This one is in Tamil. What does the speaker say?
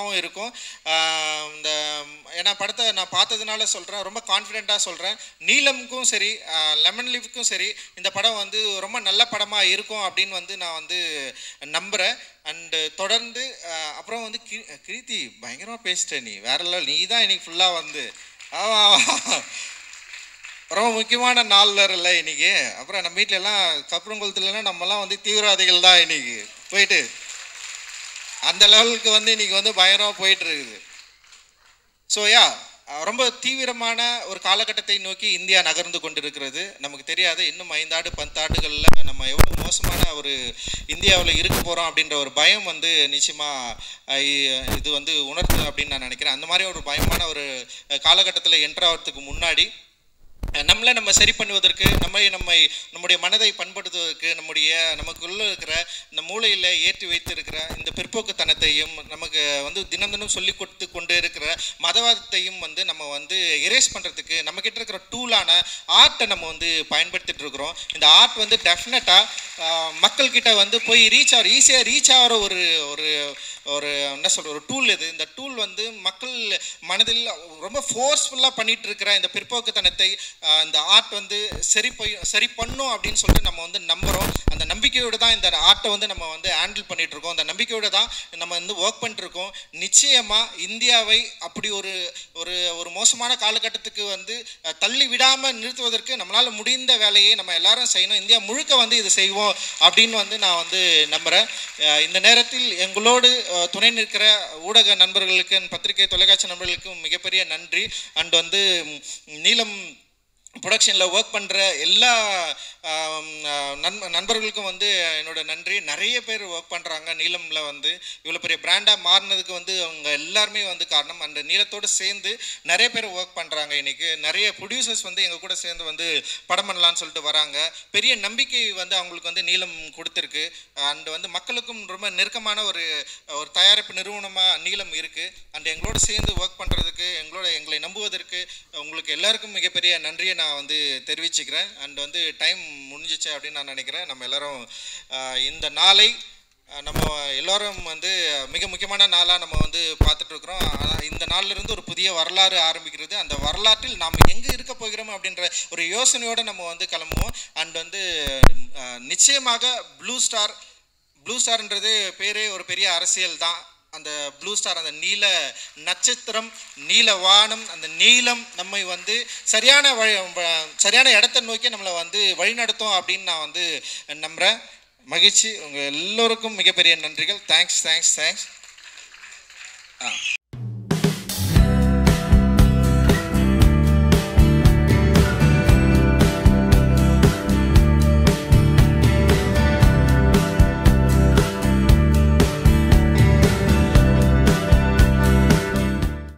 படமாகவும் இருக்கும். இந்த ஏன்னா படத்தை நான் பார்த்ததுனால சொல்கிறேன், ரொம்ப கான்ஃபிடெண்ட்டாக சொல்கிறேன். நீலமுக்கும் சரி லெமன் லீஃப்க்கும் சரி இந்த படம் வந்து ரொம்ப நல்ல படமாக இருக்கும் அப்படின்னு வந்து நான் வந்து நம்புகிறேன். அண்டு தொடர்ந்து அப்புறம் வந்து கிருத்தி பயங்கரமாக பேசிட்ட, நீ வேற லெவல், நீ தான் இன்னைக்கு ஃபுல்லாக வந்து ரொம்ப முக்கியமான நாள் இல்லை இன்னைக்கு. அப்புறம் நம்ம வீட்டிலலாம் கப்புறங்குளத்துலலாம் நம்மலாம் வந்து தீவிரவாதிகள் தான் இன்னைக்கு போயிட்டு அந்த லெவலுக்கு வந்து இன்னைக்கு வந்து பயங்கரமாக போயிட்டு இருக்குது. ஸோ ரொம்ப தீவிரமான ஒரு காலகட்டத்தை நோக்கி இந்தியா நகர்ந்து கொண்டிருக்கிறது. நமக்கு தெரியாது இன்னும் 5 ஆண்டு 10 ஆண்டுகளில் நம்ம எவ்வளோ மோசமான ஒரு இந்தியாவில் இருக்க போகிறோம் அப்படின்ற ஒரு பயம் வந்து நிச்சயமாக இது வந்து உணர்த்து அப்படின்னு நான் நினைக்கிறேன். அந்த மாதிரி ஒரு பயமான ஒரு காலகட்டத்தில் என்ட்ராகிறதுக்கு முன்னாடி நம்மளை நம்ம சரி பண்ணுவதற்கு நம்முடைய மனதை பண்படுத்துவதற்கு நமக்குள்ள இருக்கிற இந்த மூளையில் ஏற்றி வைத்து இருக்கிற இந்த பிற்போக்குத்தனத்தையும் நமக்கு வந்து தினம் தினம் சொல்லி கொடுத்து கொண்டு இருக்கிற மதவாதத்தையும் வந்து நம்ம வந்து எரேஸ் பண்ணுறதுக்கு நம்மக்கிட்ட இருக்கிற டூலான ஆர்ட்டை நம்ம வந்து பயன்படுத்திட்டு இருக்கிறோம். இந்த ஆர்ட் வந்து டெஃபினட்டாக மக்கள்கிட்ட வந்து போய் ஈஸியாக ரீச் ஆகிற ஒரு என்ன சொல்கிற ஒரு டூல் இது. இந்த டூல் வந்து மக்கள் மனதில் ரொம்ப ஃபோர்ஸ்ஃபுல்லாக பண்ணிகிட்டு இருக்கிற இந்த பிற்போக்குத்தனத்தை இந்த ஆர்ட் வந்து சரி பண்ணும் அப்படின்னு சொல்லிட்டு நம்ம வந்து நம்புகிறோம். அந்த நம்பிக்கையோடு தான் இந்த ஆர்ட்டை வந்து நம்ம வந்து ஹேண்டில் பண்ணிகிட்டு இருக்கோம். அந்த நம்பிக்கையோடு தான் நம்ம வந்து ஒர்க் பண்ணிட்டுருக்கோம். நிச்சயமாக இந்தியாவை அப்படி ஒரு மோசமான காலகட்டத்துக்கு வந்து தள்ளி விடாமல் நிறுத்துவதற்கு நம்மளால் முடிந்த வேலையை நம்ம எல்லாரும் செய்யணும். இந்தியா முழுக்க வந்து இது செய்வோம் அப்படின்னு வந்து நான் வந்து நம்புகிறேன். இந்த நேரத்தில் எங்களோடு துணை நிற்கிற ஊடக நண்பர்களுக்கு, பத்திரிகை தொலைக்காட்சி நண்பர்களுக்கும் மிகப்பெரிய நன்றி. அண்ட் வந்து நீலம் ப்ரொடக்ஷனில் ஒர்க் பண்ணுற எல்லா நண்பர்களுக்கும் வந்து என்னோட நன்றி. நிறைய பேர் ஒர்க் பண்ணுறாங்க நீலமில் வந்து இவ்வளோ பெரிய பிராண்டாக மாறினதுக்கு வந்து அவங்க எல்லாருமே வந்து காரணம். அந்த நீலத்தோடு சேர்ந்து நிறைய பேர் ஒர்க் பண்ணுறாங்க. இன்றைக்கி நிறைய ப்ரொடியூசர்ஸ் வந்து எங்கள் கூட சேர்ந்து வந்து படம் பண்ணலான்னு சொல்லிட்டு வராங்க. பெரிய நம்பிக்கை வந்து அவங்களுக்கு வந்து நீலம் கொடுத்துருக்கு. அண்டு வந்து மக்களுக்கும் ரொம்ப நெருக்கமான ஒரு தயாரிப்பு நிறுவனமாக நீலம் இருக்குது. அண்ட் எங்களோட சேர்ந்து ஒர்க் பண்ணுறதுக்கு எங்களை நம்புவதற்கு உங்களுக்கு எல்லாருக்கும் மிகப்பெரிய நன்றியை நான் வந்து தெரிவிச்சுக்கிறேன். அண்ட் வந்து டைம் முடிஞ்சிச்சு அப்படின்னு நான் நினைக்கிறேன். நம்ம எல்லோரும் இந்த நாளை நம்ம எல்லோரும் வந்து மிக முக்கியமான நாளாக நம்ம வந்து பார்த்துட்ருக்குறோம். இந்த நாளிலிருந்து ஒரு புதிய வரலாறு ஆரம்பிக்கிறது. அந்த வரலாற்றில் நாம் எங்கே இருக்க போகிறோம் அப்படின்ற ஒரு யோசனையோடு நம்ம வந்து கிளம்புவோம். அண்ட் வந்து நிச்சயமாக ப்ளூ ஸ்டார்ன்றது பேரே ஒரு பெரிய அரசியல் தான். அந்த ப்ளூ ஸ்டார், அந்த நீல நட்சத்திரம், நீல வானம், அந்த நீலம் நம்மை வந்து சரியான இடத்தை நோக்கி நம்மளை வந்து வழிநடத்தும் அப்படின்னு நான் வந்து நம்புகிறேன். மகிழ்ச்சி. உங்கள் எல்லோருக்கும் மிகப்பெரிய நன்றிகள். தேங்க்ஸ்.